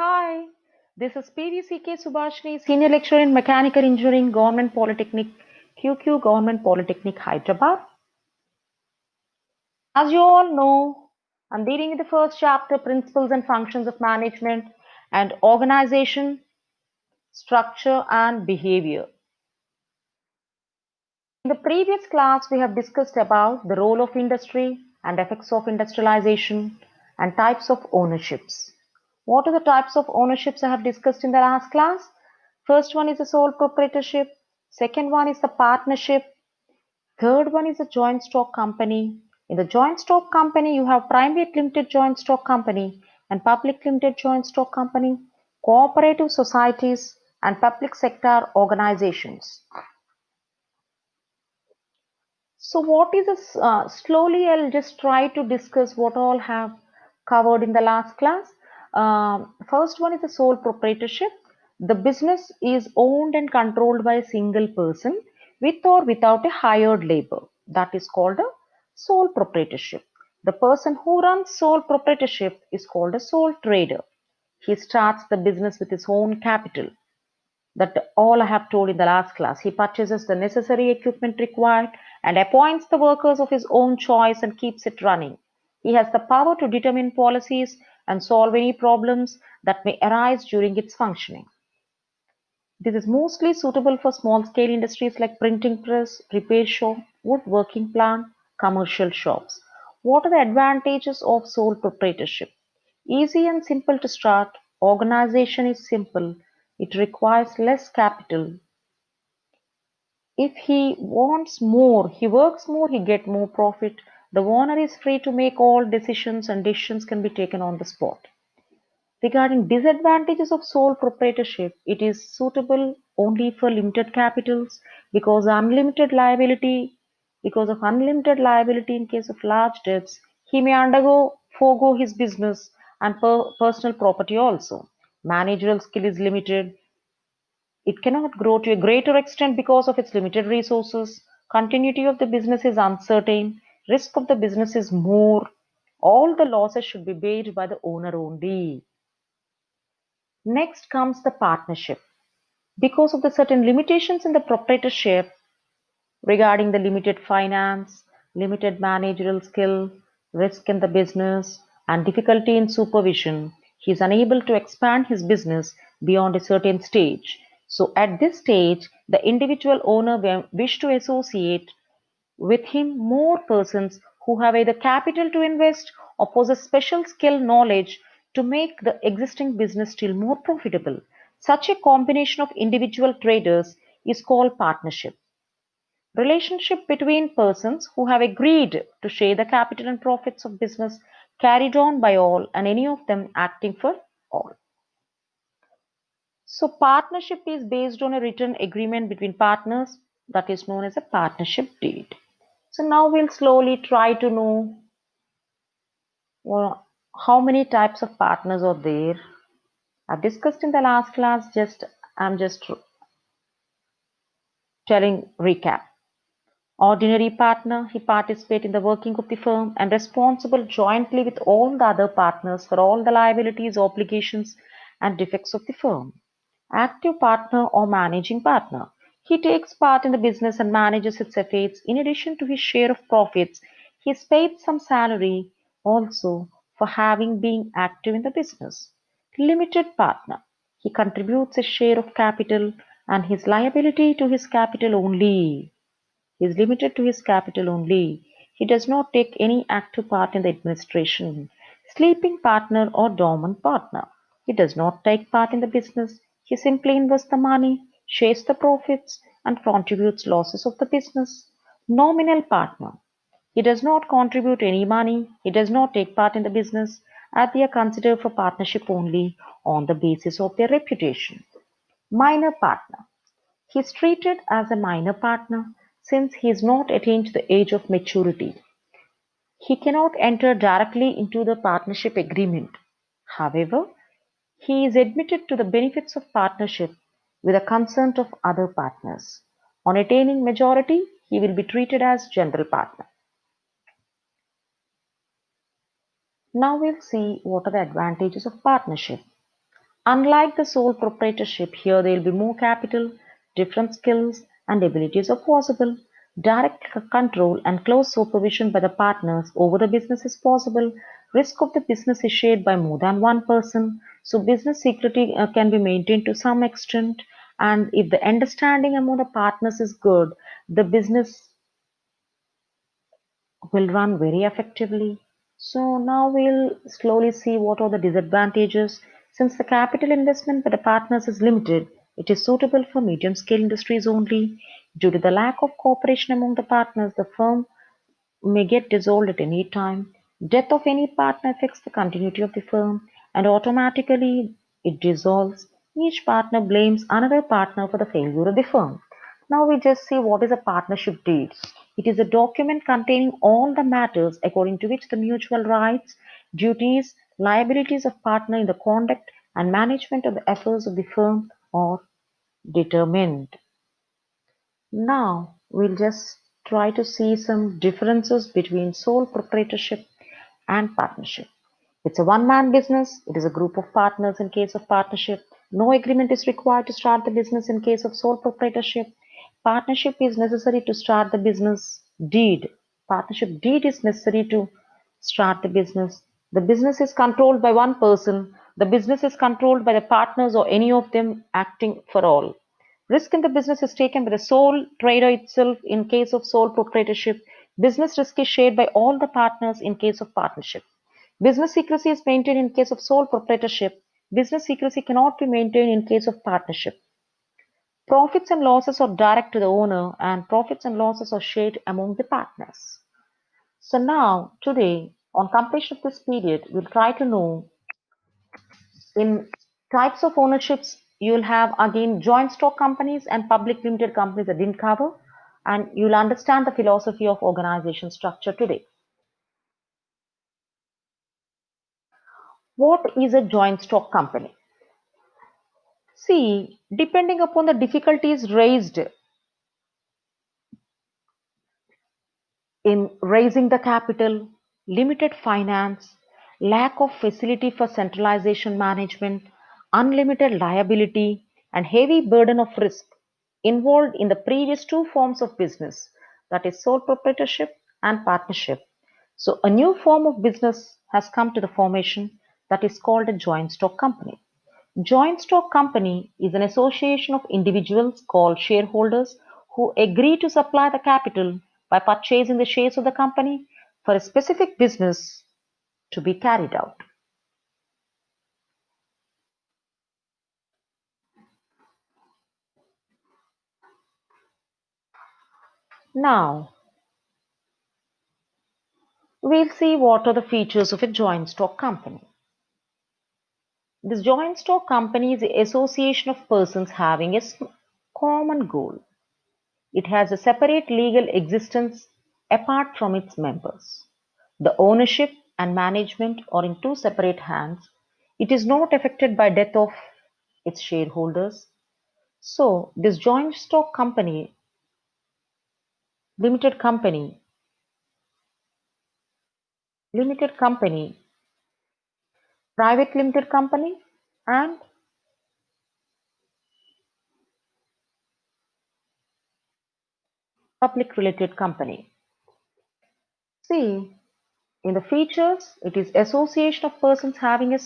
Hi, this is P.V.C.K.SUBHASHINI, Senior Lecturer in Mechanical Engineering, Government Polytechnic, QQ Government Polytechnic, Hyderabad. As you all know, I'm dealing with the first chapter, Principles and Functions of Management and Organization, Structure and Behavior. In the previous class, we have discussed about the role of industry and effects of industrialization and types of ownerships. What are the types of ownerships I have discussed in the last class? First one is the sole proprietorship. Second one is the partnership. Third one is a joint stock company. In the joint stock company, you have private limited joint stock company and public limited joint stock company, cooperative societies, and public sector organizations. So what is this? Slowly, I'll just try to discuss what all have covered in the last class. First one is the sole proprietorship. The business is owned and controlled by a single person with or without a hired labor. That is called a sole proprietorship. The person who runs sole proprietorship is called a sole trader. He starts the business with his own capital. That all I have told in the last class. He purchases the necessary equipment required and appoints the workers of his own choice and keeps it running. He has the power to determine policies and solve any problems that may arise during its functioning. This is mostly suitable for small scale industries like printing press, repair shop, woodworking plant, commercial shops. What are the advantages of sole proprietorship? Easy and simple to start. Organization is simple. It requires less capital. If he wants more, he works more, he get more profit. The owner is free to make all decisions and decisions can be taken on the spot. Regarding disadvantages of sole proprietorship, it is suitable only for limited capitals because of unlimited liability in case of large debts, he may forego his business and personal property also. Managerial skill is limited. It cannot grow to a greater extent because of its limited resources. Continuity of the business is uncertain. Risk of the business is more. All the losses should be paid by the owner only. Next comes the partnership. Because of the certain limitations in the proprietorship regarding the limited finance, limited managerial skill, risk in the business, and difficulty in supervision, he is unable to expand his business beyond a certain stage. So at this stage, the individual owner wish to associate with him more persons who have either capital to invest or possess special skill knowledge to make the existing business still more profitable. Such a combination of individual traders is called partnership. Relationship between persons who have agreed to share the capital and profits of business carried on by all and any of them acting for all. So partnership is based on a written agreement between partners that is known as a partnership deed. So now we'll slowly try to know how many types of partners are there. I've discussed in the last class, I'm just telling recap. Ordinary partner, he participates in the working of the firm and responsible jointly with all the other partners for all the liabilities, obligations, and defects of the firm. Active partner or managing partner. He takes part in the business and manages its affairs. In addition to his share of profits, he is paid some salary also for having been active in the business. Limited partner. He contributes a share of capital and his liability to his capital only. He is limited to his capital only. He does not take any active part in the administration. Sleeping partner or dormant partner. He does not take part in the business. He simply invests the money, shares the profits, and contributes losses of the business. Nominal partner. He does not contribute any money. He does not take part in the business, as they are considered for partnership only on the basis of their reputation. Minor partner. He is treated as a minor partner since he has not attained the age of maturity. He cannot enter directly into the partnership agreement. However, he is admitted to the benefits of partnership with the consent of other partners. On attaining majority, he will be treated as general partner. Now we'll see what are the advantages of partnership. Unlike the sole proprietorship, here there will be more capital, different skills and abilities are possible. Direct control and close supervision by the partners over the business is possible. Risk of the business is shared by more than one person. So business security can be maintained to some extent. And if the understanding among the partners is good, the business will run very effectively. So now we'll slowly see what are the disadvantages. Since the capital investment by the partners is limited, it is suitable for medium scale industries only. Due to the lack of cooperation among the partners, the firm may get dissolved at any time. Death of any partner affects the continuity of the firm and automatically it dissolves. Each partner blames another partner for the failure of the firm. Now we just see what is a partnership deed. It is a document containing all the matters according to which the mutual rights, duties, liabilities of partner in the conduct and management of the affairs of the firm are determined. Now, we'll just try to see some differences between sole proprietorship and partnership. It's a one man business, it is a group of partners in case of partnership. No agreement is required to start the business in case of sole proprietorship. Partnership is necessary to start the business deed. Partnership deed is necessary to start the business. The business is controlled by one person. The business is controlled by the partners or any of them acting for all. Risk in the business is taken by the sole trader itself in case of sole proprietorship. Business risk is shared by all the partners in case of partnership. Business secrecy is maintained in case of sole proprietorship. Business secrecy cannot be maintained in case of partnership. Profits and losses are direct to the owner, and profits and losses are shared among the partners. So now, today, on completion of this period, we'll try to know in types of ownerships, you'll have again joint stock companies and public limited companies that didn't cover, and you'll understand the philosophy of organization structure today. What is a joint stock company? See, depending upon the difficulties raised in raising the capital, limited finance, lack of facility for centralization management, unlimited liability, and heavy burden of risk involved in the previous two forms of business, that is, sole proprietorship and partnership. So, a new form of business has come to the formation that is called a joint stock company. Joint stock company is an association of individuals called shareholders who agree to supply the capital by purchasing the shares of the company for a specific business to be carried out. Now, we'll see what are the features of a joint stock company. This joint stock company is the association of persons having a common goal. It has a separate legal existence apart from its members. The ownership and management are in two separate hands. It is not affected by death of its shareholders. So, this joint stock company, limited company, limited company, private limited company, and public related company. See, in the features, it is association of persons having a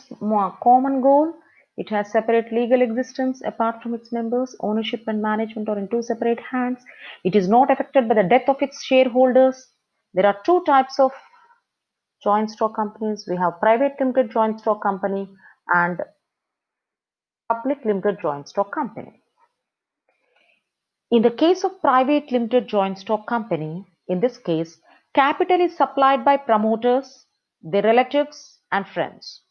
common goal. It has separate legal existence apart from its members. Ownership and management are in two separate hands. It is not affected by the death of its shareholders. There are two types of joint stock companies. We have private limited joint stock company and public limited joint stock company. In the case of private limited joint stock company, in this case, capital is supplied by promoters, their relatives, and friends.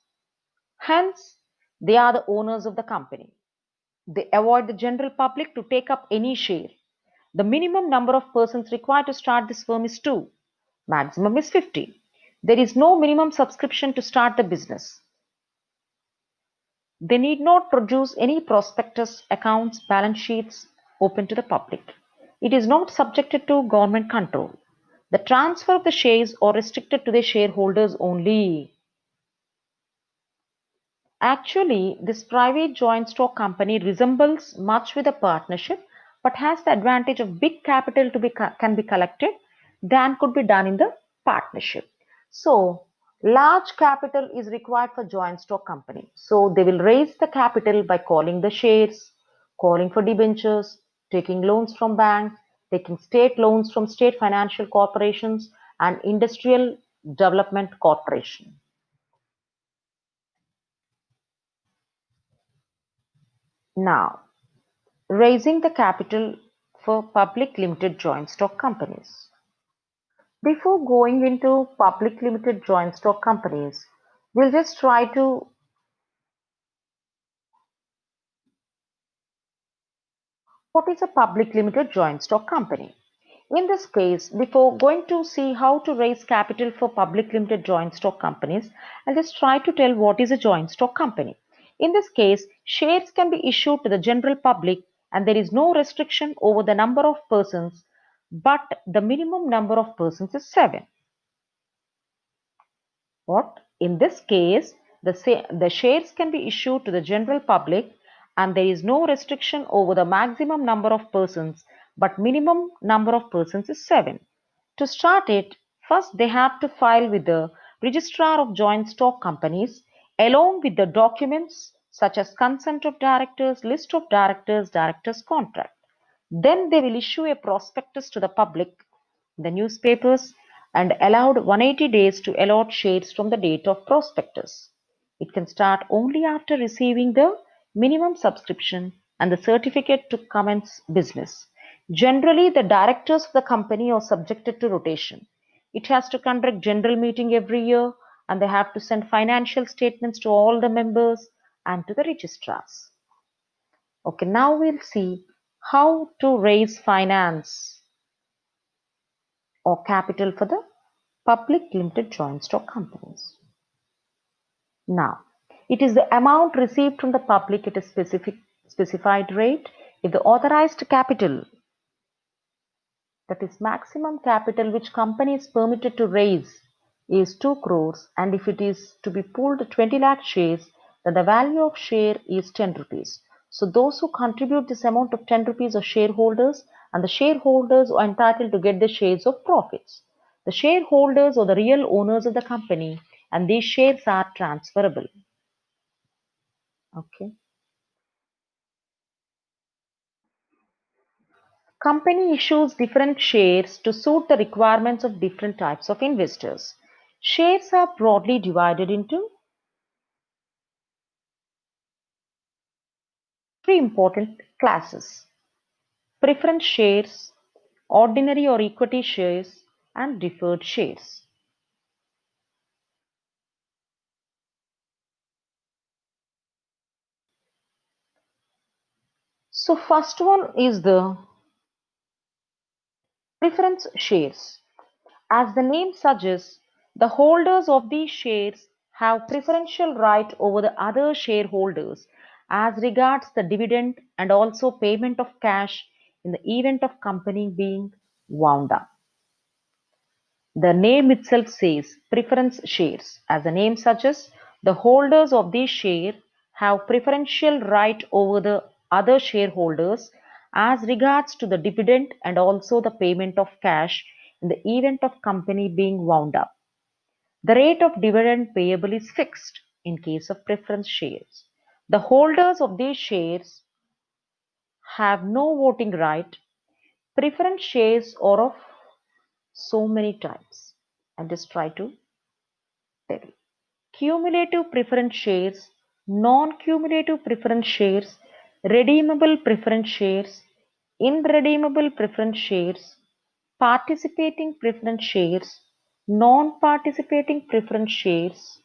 Hence, they are the owners of the company. They avoid the general public to take up any share. The minimum number of persons required to start this firm is 2. Maximum is 50. There is no minimum subscription to start the business. They need not produce any prospectus, accounts, balance sheets open to the public. It is not subjected to government control. The transfer of the shares are restricted to the shareholders only. Actually, this private joint stock company resembles much with a partnership, but has the advantage of big capital to be can be collected than could be done in the partnership. So, large capital is required for joint stock company. So, they will raise the capital by calling the shares, calling for debentures, taking loans from banks, taking state loans from state financial corporations and industrial development corporation. Now, raising the capital for public limited joint stock companies. Before going into public limited joint stock companies, we'll just try to what is a public limited joint stock company? In this case, before going to see how to raise capital for public limited joint stock companies, I'll just try to tell what is a joint stock company. In this case, shares can be issued to the general public and there is no restriction over the number of persons, but the minimum number of persons is 7. What? In this case, the shares can be issued to the general public and there is no restriction over the maximum number of persons, but minimum number of persons is 7. To start it, first they have to file with the registrar of joint stock companies along with the documents such as consent of directors, list of directors, directors contract. Then they will issue a prospectus to the public, the newspapers, and allowed 180 days to allot shares from the date of prospectus. It can start only after receiving the minimum subscription and the certificate to commence business. Generally, the directors of the company are subjected to rotation. It has to conduct general meeting every year and they have to send financial statements to all the members and to the registrars. Okay, now we'll see how to raise finance or capital for the public limited joint stock companies. Now, it is the amount received from the public at a specified rate. If the authorized capital, that is maximum capital which company is permitted to raise, is 2 crores and if it is to be pooled 20 lakh shares, then the value of share is 10 rupees. So those who contribute this amount of 10 rupees are shareholders and the shareholders are entitled to get the shares of profits. The shareholders are the real owners of the company and these shares are transferable. Okay. Company issues different shares to suit the requirements of different types of investors. Shares are broadly divided into three important classes: preference shares, ordinary or equity shares, and deferred shares. So, first one is the preference shares. As the name suggests, the holders of these shares have preferential right over the other shareholders as regards the dividend and also payment of cash in the event of company being wound up. The name itself says preference shares. As the name suggests, the holders of these shares have preferential right over the other shareholders as regards to the dividend and also the payment of cash in the event of company being wound up. The rate of dividend payable is fixed in case of preference shares. The holders of these shares have no voting right. Preference shares are of so many types. I'll just try to tell you. Cumulative preference shares, non-cumulative preference shares, redeemable preference shares, irredeemable preference shares, participating preference shares, non-participating preference shares,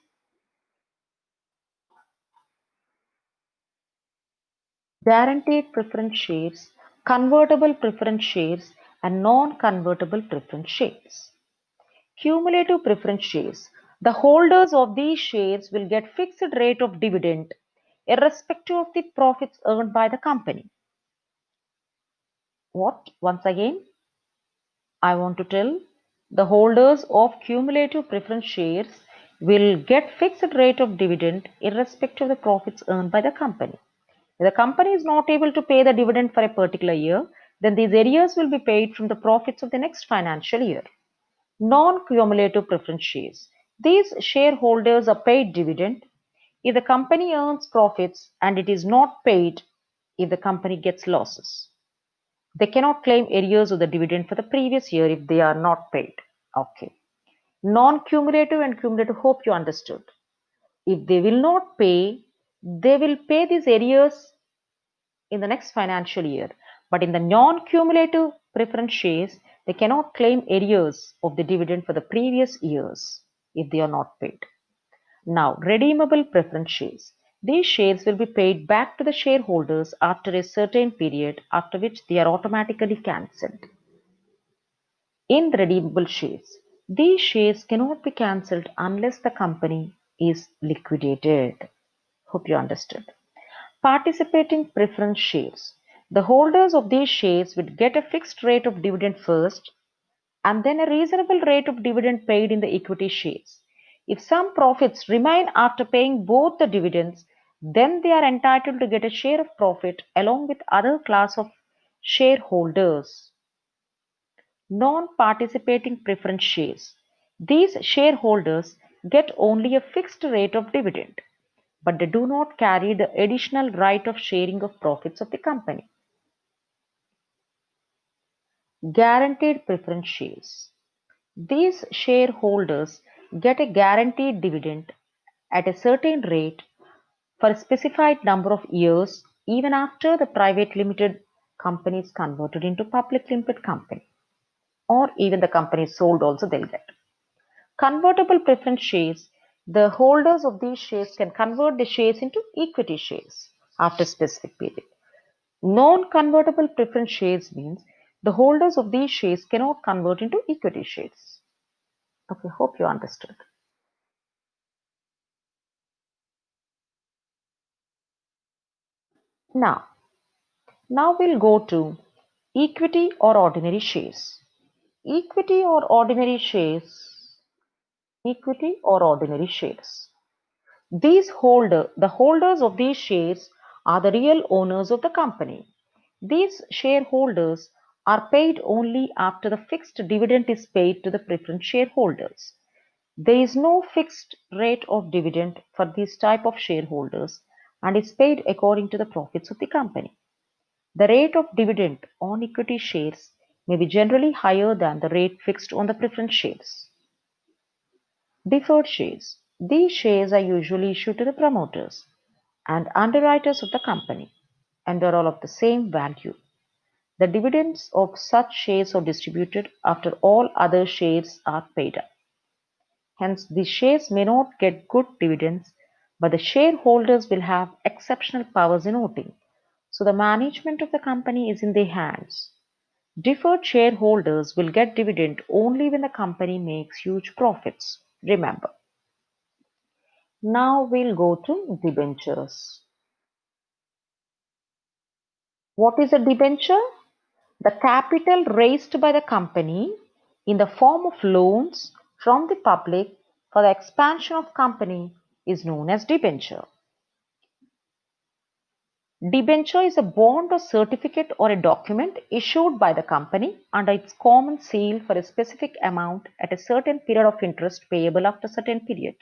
guaranteed preference shares, convertible preference shares, and non-convertible preference shares. Cumulative preference shares. The holders of these shares will get fixed rate of dividend irrespective of the profits earned by the company. What? Once again, I want to tell the holders of cumulative preference shares will get fixed rate of dividend irrespective of the profits earned by the company. If the company is not able to pay the dividend for a particular year, then these arrears will be paid from the profits of the next financial year. Non-cumulative preference shares. These shareholders are paid dividend if the company earns profits and it is not paid if the company gets losses. They cannot claim arrears of the dividend for the previous year if they are not paid. Okay. Non-cumulative and cumulative, hope you understood. If they will not pay, they will pay these arrears in the next financial year. But in the non-cumulative preference shares, they cannot claim arrears of the dividend for the previous years if they are not paid. Now, redeemable preference shares. These shares will be paid back to the shareholders after a certain period, after which they are automatically cancelled. In the redeemable shares, these shares cannot be cancelled unless the company is liquidated. Hope you understood. Participating preference shares. The holders of these shares would get a fixed rate of dividend first and then a reasonable rate of dividend paid in the equity shares. If some profits remain after paying both the dividends, then they are entitled to get a share of profit along with other class of shareholders. Non-participating preference shares. These shareholders get only a fixed rate of dividend, but they do not carry the additional right of sharing of profits of the company. Guaranteed preference shares. These shareholders get a guaranteed dividend at a certain rate for a specified number of years even after the private limited company is converted into public limited company, or even the company is sold also they'll get. Convertible preference shares. The holders of these shares can convert the shares into equity shares after a specific period. Non-convertible preference shares means the holders of these shares cannot convert into equity shares. Okay, hope you understood. Now, now we'll go to equity or ordinary shares. Equity or ordinary shares. Equity or ordinary shares. The holders of these shares are the real owners of the company. These shareholders are paid only after the fixed dividend is paid to the preference shareholders. There is no fixed rate of dividend for this type of shareholders and is paid according to the profits of the company. The rate of dividend on equity shares may be generally higher than the rate fixed on the preference shares. Deferred shares. These shares are usually issued to the promoters and underwriters of the company, and they are all of the same value. The dividends of such shares are distributed after all other shares are paid up. Hence, the shares may not get good dividends, but the shareholders will have exceptional powers in voting. So, the management of the company is in their hands. Deferred shareholders will get dividend only when the company makes huge profits. Remember. Now we'll go to debentures. What is a debenture? The capital raised by the company in the form of loans from the public for the expansion of company is known as debenture. Debenture is a bond or certificate or a document issued by the company under its common seal for a specific amount at a certain period of interest payable after a certain period.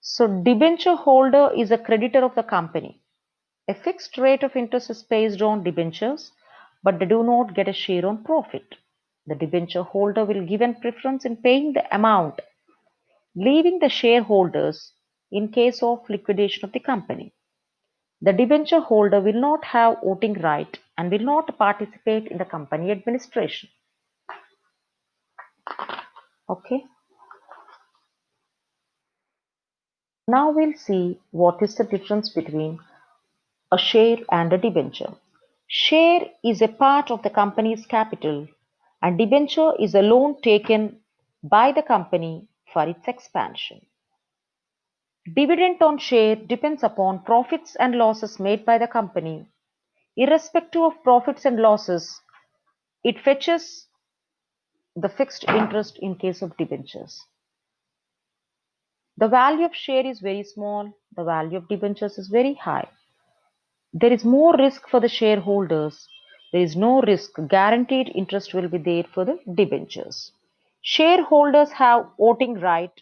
So debenture holder is a creditor of the company. A fixed rate of interest is paid on debentures, but they do not get a share on profit. The debenture holder will give an preference in paying the amount, leaving the shareholders in case of liquidation of the company. The debenture holder will not have voting right and will not participate in the company administration. Okay. Now we'll see what is the difference between a share and a debenture. Share is a part of the company's capital and debenture is a loan taken by the company for its expansion. Dividend on share depends upon profits and losses made by the company. Irrespective of profits and losses, it fetches the fixed interest in case of debentures. The value of share is very small, the value of debentures is very high. There is more risk for the shareholders. There is no risk. Guaranteed interest will be there for the debentures. Shareholders have voting right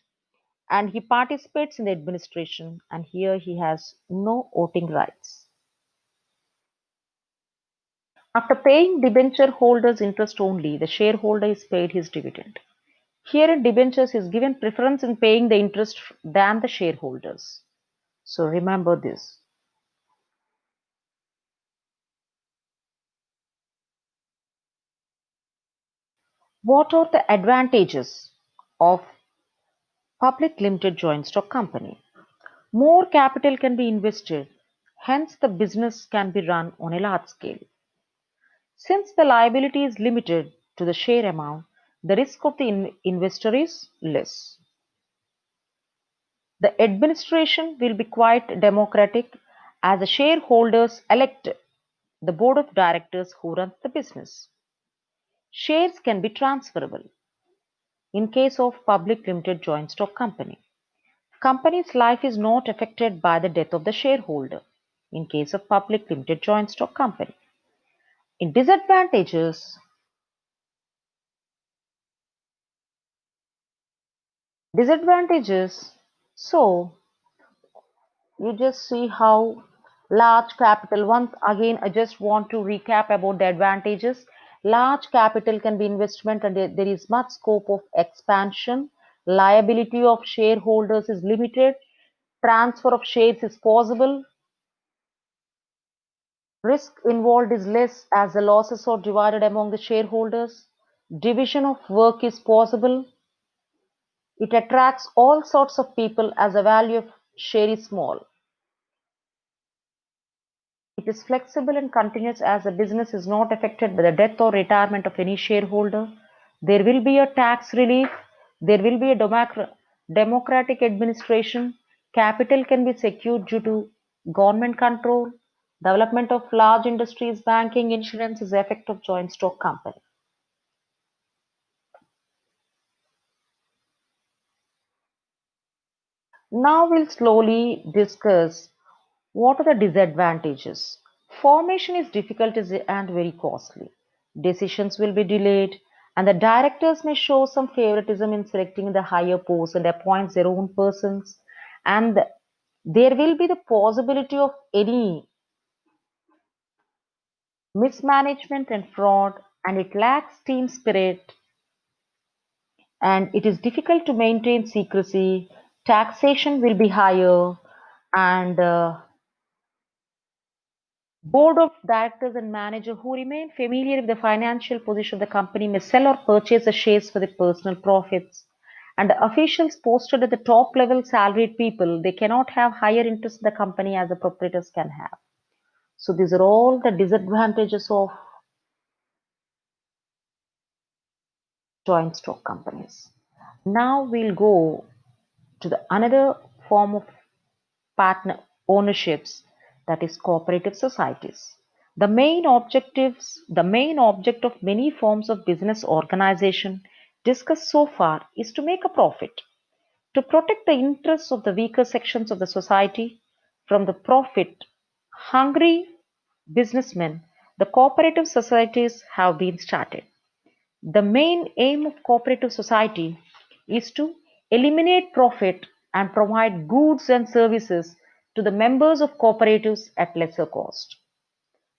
and he participates in the administration, and here he has no voting rights. After paying debenture holders interest only, the shareholder is paid his dividend. Here in debentures is given preference in paying the interest than the shareholders. So remember this. What are the advantages of public limited joint stock company? More capital can be invested, hence the business can be run on a large scale. Since the liability is limited to the share amount, the risk of the investor is less. The administration will be quite democratic as the shareholders elect the board of directors who runs the business. Shares can be transferable in case of public limited joint stock company. Company's life is not affected by the death of the shareholder in case of public limited joint stock company. In disadvantages, so you just see how large capital, once again I just want to recap about the advantages. Large capital can be investment and there is much scope of expansion. Liability of shareholders is limited. Transfer of shares is possible. Risk involved is less as the losses are divided among the shareholders. Division of work is possible. It attracts all sorts of people as the value of share is small. It is flexible and continuous as the business is not affected by the death or retirement of any shareholder. There will be a tax relief. There will be a democratic administration. Capital can be secured due to government control. Development of large industries, banking, insurance is the effect of joint stock company. Now we'll slowly discuss what are the disadvantages. Formation is difficult and very costly. Decisions will be delayed, and the directors may show some favoritism in selecting the higher posts and appoints their own persons. And there will be the possibility of any mismanagement and fraud, and it lacks team spirit, and it is difficult to maintain secrecy. Taxation will be higher, and board of directors and manager who remain familiar with the financial position of the company may sell or purchase the shares for their personal profits. And the officials posted at the top level salaried people, they cannot have higher interest in the company as the proprietors can have. So these are all the disadvantages of joint stock companies. Now we'll go to the another form of partner ownerships, that is cooperative societies. The main object of many forms of business organization discussed so far is to make a profit, to protect the interests of the weaker sections of the society from the profit hungry businessmen. The cooperative societies have been started. The main aim of cooperative society is to eliminate profit and provide goods and services to the members of cooperatives at lesser cost.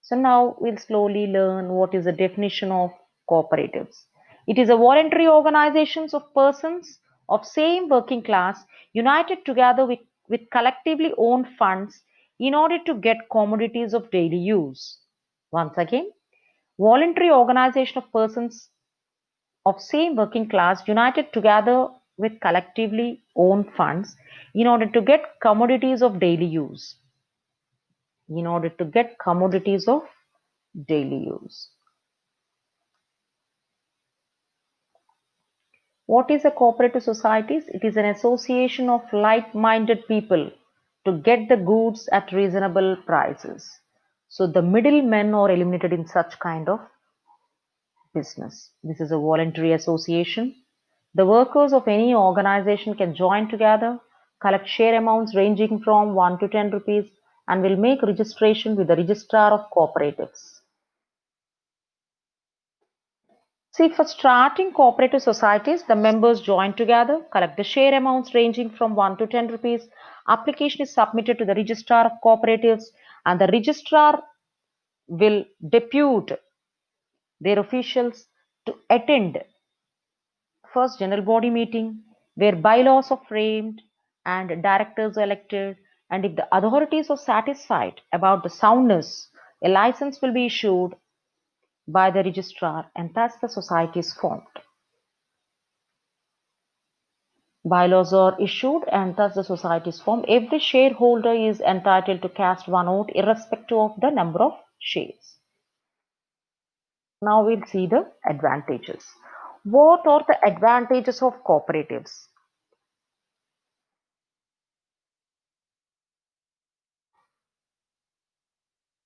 So now we'll slowly learn what is the definition of cooperatives. It is a voluntary organizations of persons of same working class united together with collectively owned funds in order to get commodities of daily use. Once again, voluntary organization of persons of same working class united together with collectively owned funds in order to get commodities of daily use. In order to get commodities of daily use. What is a cooperative society? It is an association of like-minded people to get the goods at reasonable prices. So the middlemen are eliminated in such kind of business. This is a voluntary association. The workers of any organization can join together collect share amounts ranging from 1 to 10 rupees, and will make registration with the registrar of cooperatives. See, for starting cooperative societies, the members join together, collect the share amounts ranging from 1 to 10 rupees. Application is submitted to the registrar of cooperatives, and the registrar will depute their officials to attend first general body meeting where bylaws are framed and directors are elected, and if the authorities are satisfied about the soundness, a license will be issued by the registrar, and thus the society is formed. Bylaws are issued and thus the society is formed. Every shareholder is entitled to cast one vote irrespective of the number of shares. Now we'll see the advantages. What are the advantages of cooperatives?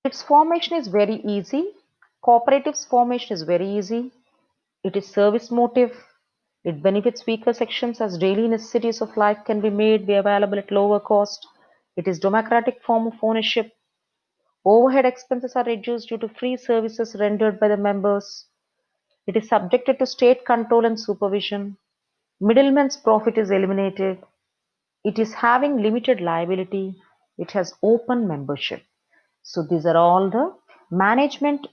Its formation is very easy. Cooperatives formation is very easy. It is service motive. It benefits weaker sections as daily necessities of life can be available at lower cost. It is democratic form of ownership. Overhead expenses are reduced due to free services rendered by the members. It is subjected to state control and supervision. Middleman's profit is eliminated. It is having limited liability. It has open membership. So these are all the management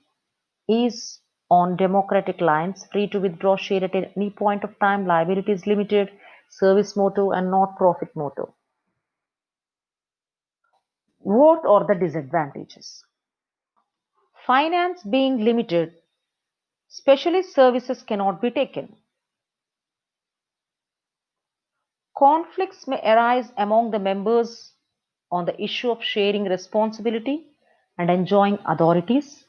is on democratic lines, free to withdraw share at any point of time, liability is limited, service motto and not profit motto. What are the disadvantages? Finance being limited, specialist services cannot be taken. Conflicts may arise among the members on the issue of sharing responsibility and enjoying authorities.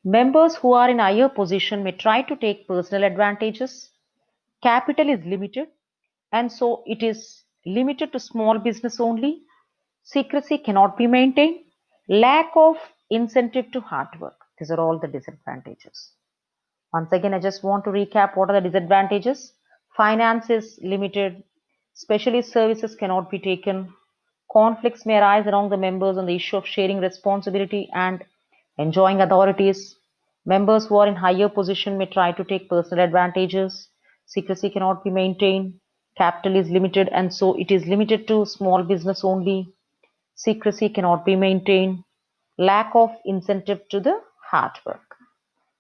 Members who are in higher position may try to take personal advantages. Capital is limited and so it is limited to small business only. Secrecy cannot be maintained. Lack of incentive to hard work. These are all the disadvantages. Once again, I just want to recap what are the disadvantages. Finance is limited. Specialist services cannot be taken. Conflicts may arise among the members on the issue of sharing responsibility and enjoying authorities. Members who are in higher position may try to take personal advantages. Secrecy cannot be maintained. Capital is limited and so it is limited to small business only. Secrecy cannot be maintained. Lack of incentive to the hard work.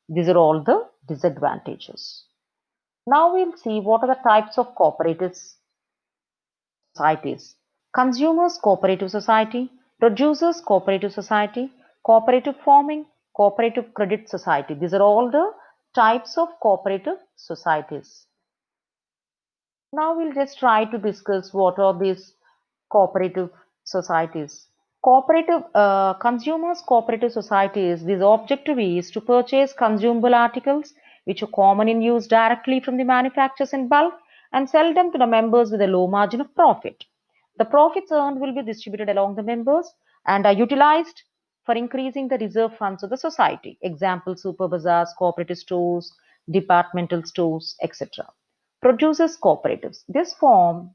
These are all the disadvantages. Now we'll see what are the types of cooperative societies. Consumers cooperative society, producers cooperative society, cooperative farming, cooperative credit society. These are all the types of cooperative societies. Now we'll just try to discuss what are these cooperative societies. Cooperative consumers cooperative societies, this objective is to purchase consumable articles which are common in use directly from the manufacturers in bulk and sell them to the members with a low margin of profit. The profits earned will be distributed along the members and are utilized for increasing the reserve funds of the society. Example, super bazaars, cooperative stores, departmental stores, etc. Producers cooperatives. This form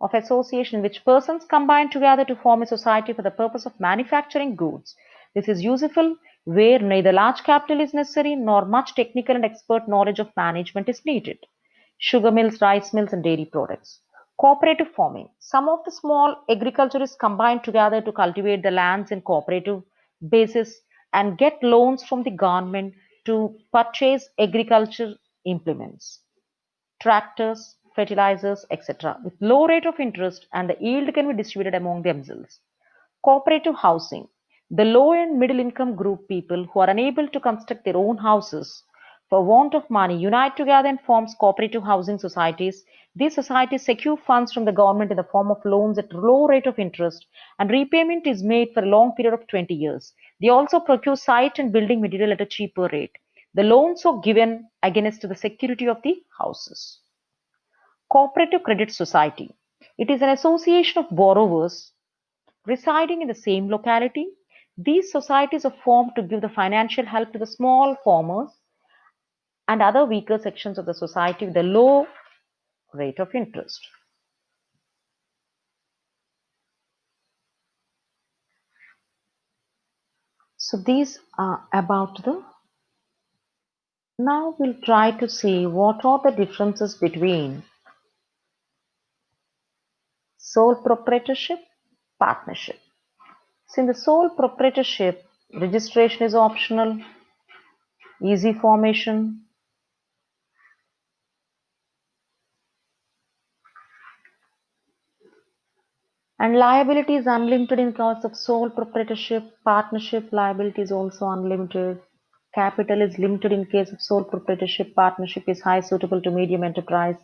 of association in which persons combine together to form a society for the purpose of manufacturing goods. This is useful where neither large capital is necessary nor much technical and expert knowledge of management is needed. Sugar mills, rice mills, and dairy products. Cooperative farming. Some of the small agriculturists combine together to cultivate the lands in cooperative basis and get loans from the government to purchase agriculture implements, tractors, fertilizers, etc. with low rate of interest and the yield can be distributed among themselves. Cooperative housing. The low and middle income group people who are unable to construct their own houses for want of money unite together and forms cooperative housing societies. These societies secure funds from the government in the form of loans at low rate of interest and repayment is made for a long period of 20 years. They also procure site and building material at a cheaper rate. The loans are given against the security of the houses. Cooperative Credit Society. It is an association of borrowers residing in the same locality. These societies are formed to give the financial help to the small farmers and other weaker sections of the society with a low rate of interest. So these are about the. Now we'll try to see what are the differences between sole proprietorship, partnership. So in the sole proprietorship, registration is optional, easy formation, and liability is unlimited in case of sole proprietorship. Partnership liability is also unlimited. Capital is limited in case of sole proprietorship. Partnership is high suitable to medium enterprise.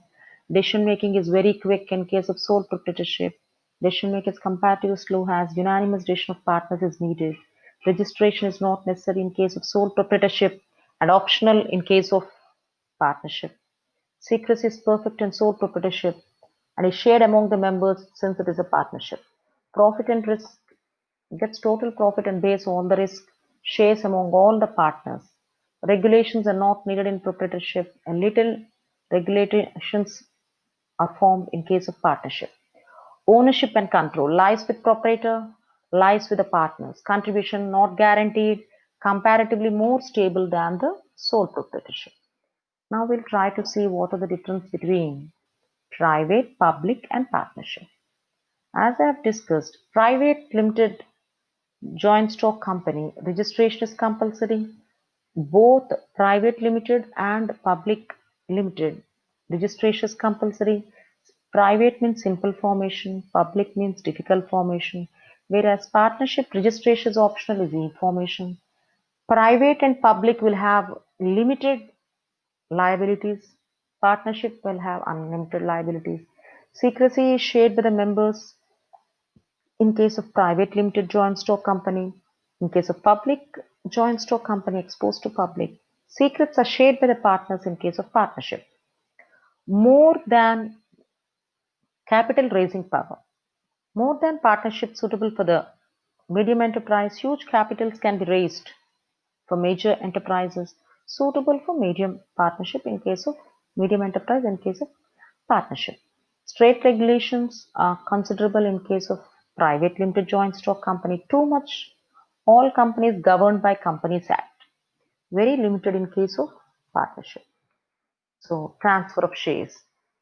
Decision making is very quick in case of sole proprietorship. Decision making is comparatively slow as unanimous decision of partners is needed. Registration is not necessary in case of sole proprietorship and optional in case of partnership. Secrecy is perfect in sole proprietorship and is shared among the members since it is a partnership. Profit and risk gets total profit and base on the risk shares among all the partners. Regulations are not needed in proprietorship and little regulations are formed in case of partnership. Ownership and control lies with proprietor, lies with the partners. Contribution not guaranteed, comparatively more stable than the sole proprietorship. Now we'll try to see what are the difference between private, public and partnership. As I have discussed, private limited joint stock company registration is compulsory. Both private limited and public limited registration is compulsory. Private means simple formation, public means difficult formation, whereas partnership registration is optional is e-formation. Private and public will have limited liabilities. Partnership will have unlimited liabilities. Secrecy is shared by the members in case of private limited joint stock company. In case of public joint stock company exposed to public, secrets are shared by the partners in case of partnership. More than capital raising power. More than partnership suitable for the medium enterprise, huge capitals can be raised for major enterprises, suitable for medium partnership in case of medium enterprise in case of partnership. State regulations are considerable in case of private limited joint stock company, too much all companies governed by Companies Act, very limited in case of partnership. So transfer of shares.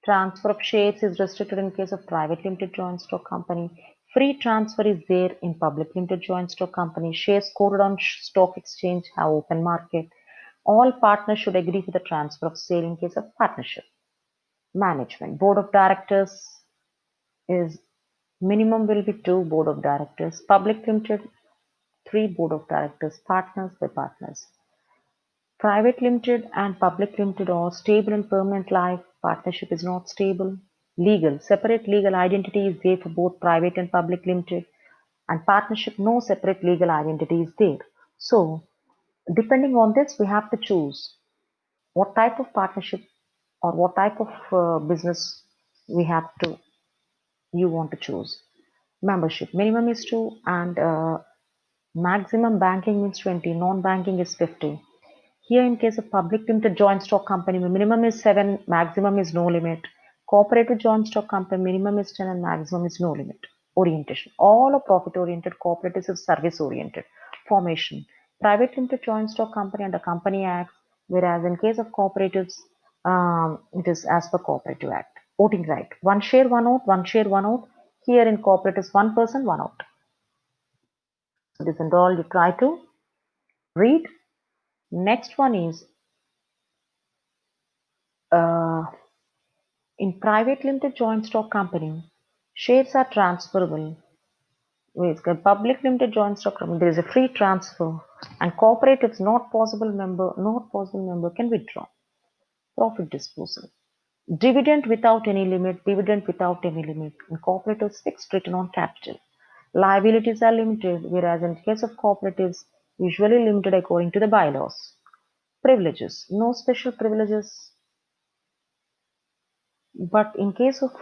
Transfer of shares is restricted in case of private limited joint stock company. Free transfer is there in public limited joint stock company. Shares quoted on stock exchange have open market. All partners should agree to the transfer of sale in case of partnership. Management. Board of directors is minimum will be two board of directors. Public limited, three board of directors. Partners by partners. Private limited and public limited are stable and permanent life. Partnership is not stable. Legal. Separate legal identity is there for both private and public limited. And partnership, no separate legal identity is there. So, depending on this, we have to choose what type of partnership or what type of business we have to you want to choose. Membership minimum is 2 and maximum banking means 20, non-banking is 50. Here in case of public limited joint stock company, minimum is 7, maximum is no limit. Cooperative joint stock company, minimum is 10 and maximum is no limit. Orientation. All are profit oriented, cooperatives is service oriented. Formation. Private limited joint stock company under Company Act, whereas in case of cooperatives, it is as per Cooperative Act. Voting right. One share, one out, one share, one out. Here in cooperatives, one person, one out. So this and all you try to read. Next one is uh, in private limited joint stock company, shares are transferable. With public limited joint stock company, there is a free transfer, and cooperatives not possible member can withdraw. Profit disposal. Dividend without any limit, dividend without any limit. In cooperatives, fixed return on capital. Liabilities are limited, whereas in case of cooperatives, usually limited according to the bylaws. Privileges. No special privileges. But in case of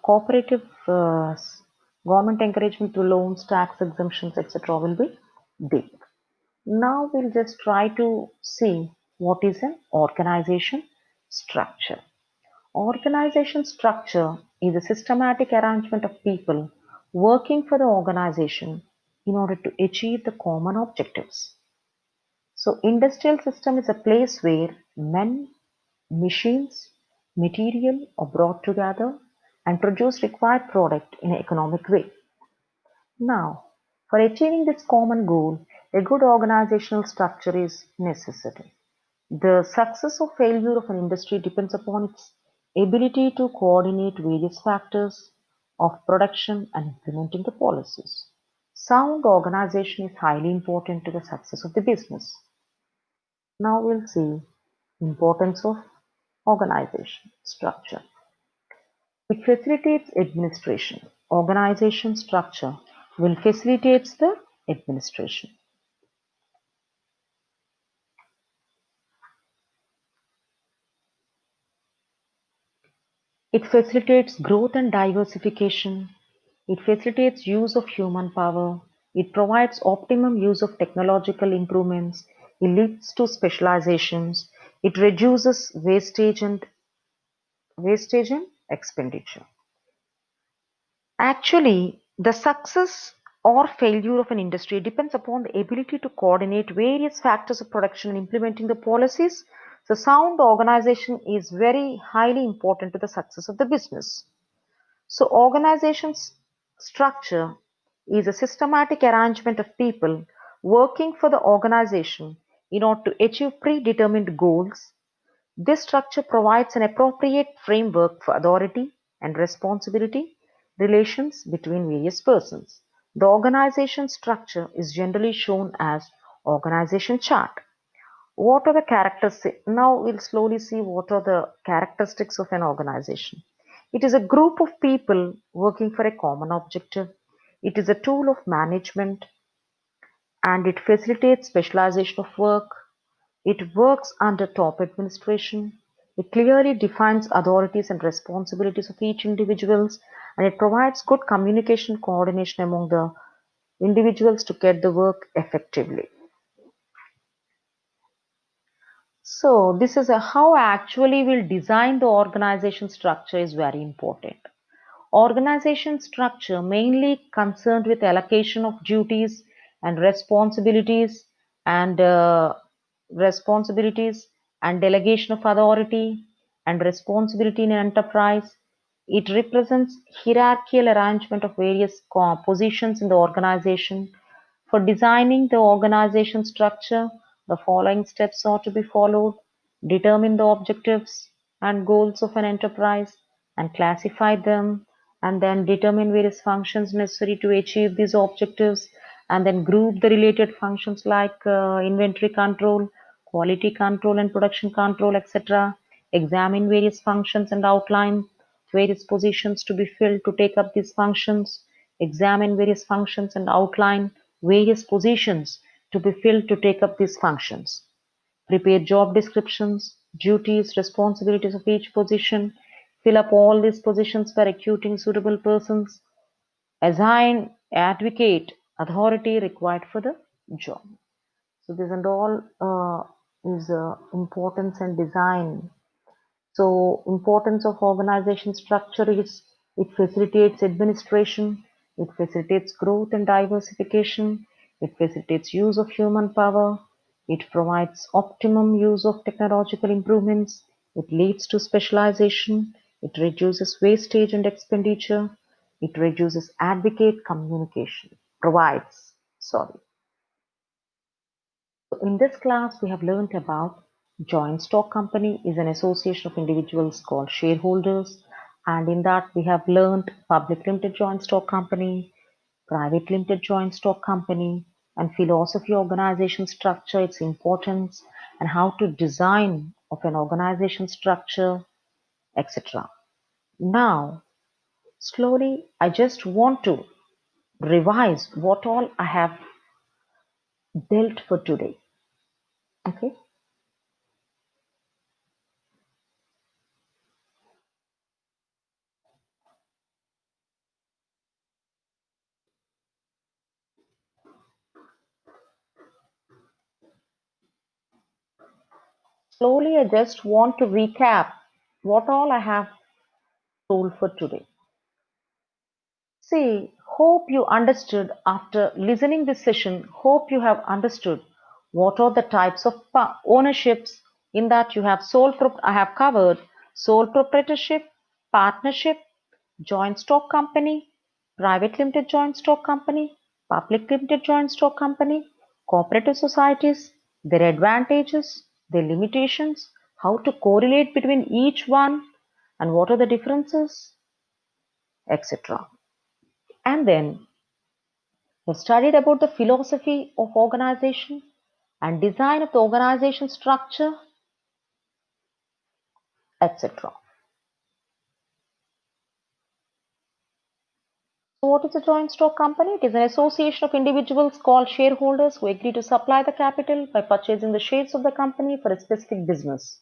cooperative government encouragement to loans, tax exemptions, etc., will be there. Now we'll just try to see what is an organization structure. Organization structure is a systematic arrangement of people working for the organization in order to achieve the common objectives. So industrial system is a place where men, machines, material are brought together and produce required product in an economic way. Now, for achieving this common goal, a good organizational structure is necessary. The success or failure of an industry depends upon its ability to coordinate various factors of production and implementing the policies. Sound organization is highly important to the success of the business. Now we'll see importance of organization structure. It facilitates administration. Organization structure will facilitate the administration. It facilitates growth and diversification. It facilitates use of human power. It provides optimum use of technological improvements. It leads to specializations. It reduces wastage and expenditure. Actually, the success or failure of an industry depends upon the ability to coordinate various factors of production and implementing the policies. So, sound organization is very highly important to the success of the business. So, organization's structure is a systematic arrangement of people working for the organization in order to achieve predetermined goals. This structure provides an appropriate framework for authority and responsibility relations between various persons. The organization structure is generally shown as organization chart. What are the characteristics? Now we'll slowly see what are the characteristics of an organization. It is a group of people working for a common objective. It is a tool of management and it facilitates specialization of work. It works under top administration. It clearly defines authorities and responsibilities of each individuals and it provides good communication coordination among the individuals to get the work effectively. So this is how actually we'll design the organization structure is very important. Organization structure mainly concerned with allocation of duties and and responsibilities and delegation of authority and responsibility in an enterprise. It represents hierarchical arrangement of various positions in the organization. For designing the organization structure, the following steps are to be followed: determine the objectives and goals of an enterprise and classify them, and then determine various functions necessary to achieve these objectives, and then group the related functions like inventory control, quality control, and production control, etc. Examine various functions and outline various positions to be filled to take up these functions. Examine various functions and outline various positions to be filled to take up these functions. Prepare job descriptions, duties, responsibilities of each position. Fill up all these positions by recruiting suitable persons. Assign, advocate, authority required for the job. So this and all is importance and design. So importance of organization structure is it facilitates administration, it facilitates growth and diversification, it facilitates use of human power, it provides optimum use of technological improvements, it leads to specialization, it reduces wastage and expenditure, it reduces advocate communication, provides, sorry. So in this class, we have learned about joint stock company is an association of individuals called shareholders. And in that, we have learned public limited joint stock company, private limited joint stock company, and philosophy organization structure, its importance, and how to design of an organization structure, etc. Now, slowly, I just want to revise what all I have dealt for today. Okay. Slowly, I just want to recap what all I have told for today. See, hope you understood after listening this session, hope you have understood What are the types of ownerships? In that you have I have covered sole proprietorship, partnership, joint stock company, private limited joint stock company, public limited joint stock company, cooperative societies, their advantages, their limitations, how to correlate between each one, and what are the differences, etc. And then we studied about the philosophy of organization and design of the organization structure, etc. So what is a joint stock company? It is an association of individuals called shareholders who agree to supply the capital by purchasing the shares of the company for a specific business.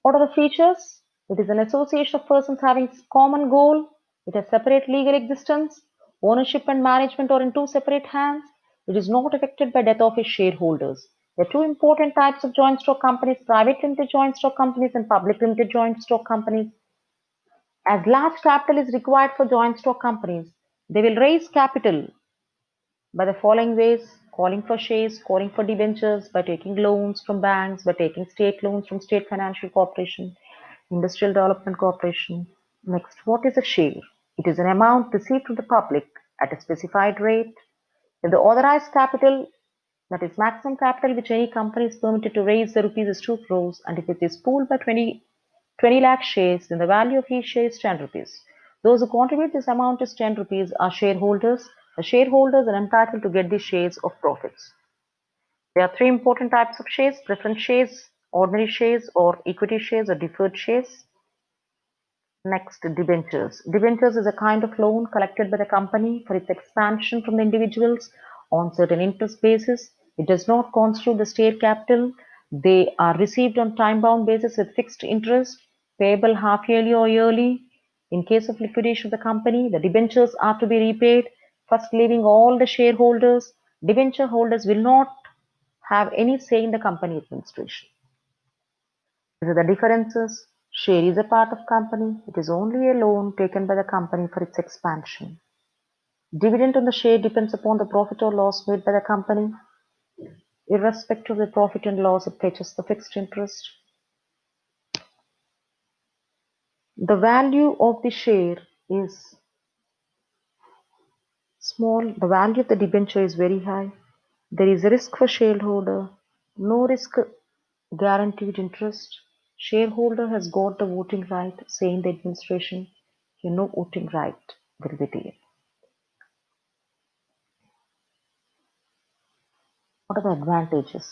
What are the features? It is an association of persons having common goal. It has separate legal existence. Ownership and management are in two separate hands. It is not affected by death of its shareholders. There are two important types of joint stock companies: private limited joint stock companies and public limited joint stock companies. As large capital is required for joint stock companies, they will raise capital by the following ways: calling for shares, calling for debentures, by taking loans from banks, by taking state loans from State Financial Corporation, Industrial Development Corporation. Next, what is a share? It is an amount received from the public at a specified rate. If the authorized capital, that is maximum capital which any company is permitted to raise, the rupees is 2 crores, and if it is pooled by 20 lakh shares, then the value of each share is 10 rupees. Those who contribute this amount is 10 rupees are shareholders. The shareholders are entitled to get the shares of profits. There are three important types of shares: preference shares, ordinary shares or equity shares, or deferred shares. Next, debentures. Debentures is a kind of loan collected by the company for its expansion from the individuals on certain interest basis. It does not constitute the state capital. They are received on time-bound basis with fixed interest, payable half yearly or yearly. In case of liquidation of the company, the debentures are to be repaid, first leaving all the shareholders. Debenture holders will not have any say in the company administration. These are the differences. Share is a part of company. It is only a loan taken by the company for its expansion. Dividend on the share depends upon the profit or loss made by the company. Irrespective of the profit and loss, it fetches the fixed interest. The value of the share is small. The value of the debenture is very high. There is a risk for shareholder. No risk, guaranteed interest. Shareholder has got the voting right, say in the administration. No voting right will be there. What are the advantages?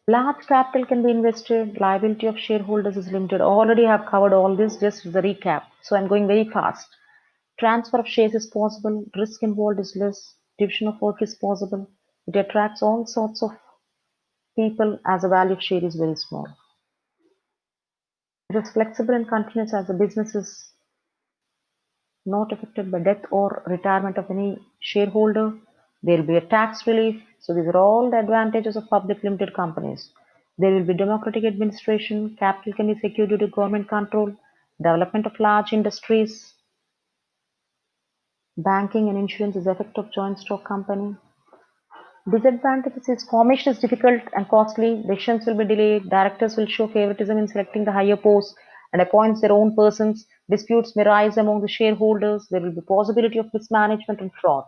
Large capital can be invested, liability of shareholders is limited. Already I have covered all this, just as a recap. So I'm going very fast. Transfer of shares is possible, risk involved is less, division of work is possible. It attracts all sorts of people as the value of share is very small. It is flexible and continuous as the business is not affected by death or retirement of any shareholder. There will be a tax relief. So these are all the advantages of public limited companies. There will be democratic administration, capital can be secured due to government control, development of large industries, banking and insurance is the effect of joint stock company. Disadvantages is formation is difficult and costly, decisions will be delayed, directors will show favoritism in selecting the higher posts and appoints their own persons, disputes may rise among the shareholders, there will be possibility of mismanagement and fraud.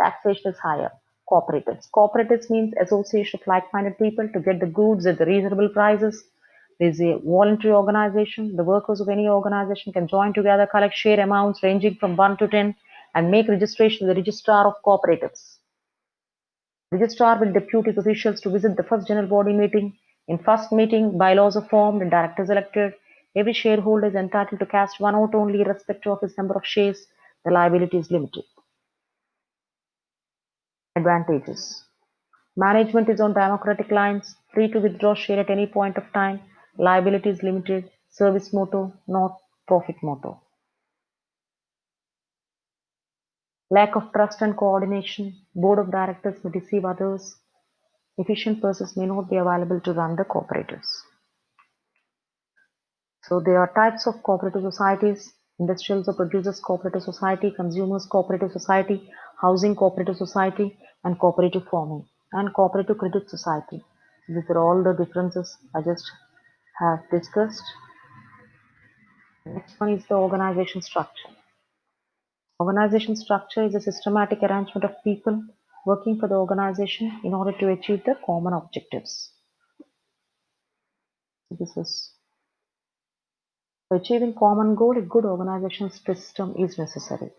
Taxation is higher. Cooperatives. Cooperatives means association of like-minded people to get the goods at the reasonable prices. There is a voluntary organization. The workers of any organization can join together, collect share amounts ranging from 1 to 10 and make registration with the registrar of cooperatives. Registrar will depute his officials to visit the first general body meeting. In first meeting, bylaws are formed and directors elected. Every shareholder is entitled to cast one vote only, irrespective of his number of shares. The liability is limited. Advantages. Management is on democratic lines, free to withdraw share at any point of time. Liability is limited. Service motto, not profit motto. Lack of trust and coordination. Board of directors may deceive others. Efficient persons may not be available to run the cooperatives. So there are types of cooperative societies: industrials or producers cooperative society, consumers cooperative society, housing cooperative society, and cooperative farming. and cooperative credit society. These are all the differences I just have discussed. Next one is the organization structure. Organization structure is a systematic arrangement of people working for the organization in order to achieve the common objectives. So this is for achieving common goal, a good organizational system is necessary.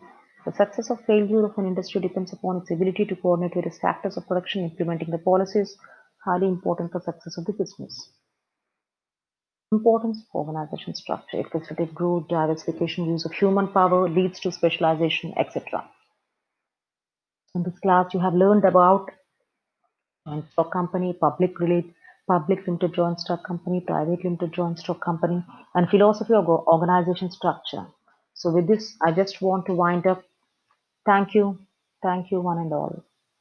The success or failure of an industry depends upon its ability to coordinate various factors of production. Implementing the policies highly important for success of the business. Importance of organization structure. It facilitates growth, diversification, use of human power, leads to specialization, etc. In this class, you have learned about joint stock company, public limited joint stock company, private limited joint stock company, and philosophy of organization structure. So with this, I just want to wind up. Thank you. Thank you, one and all.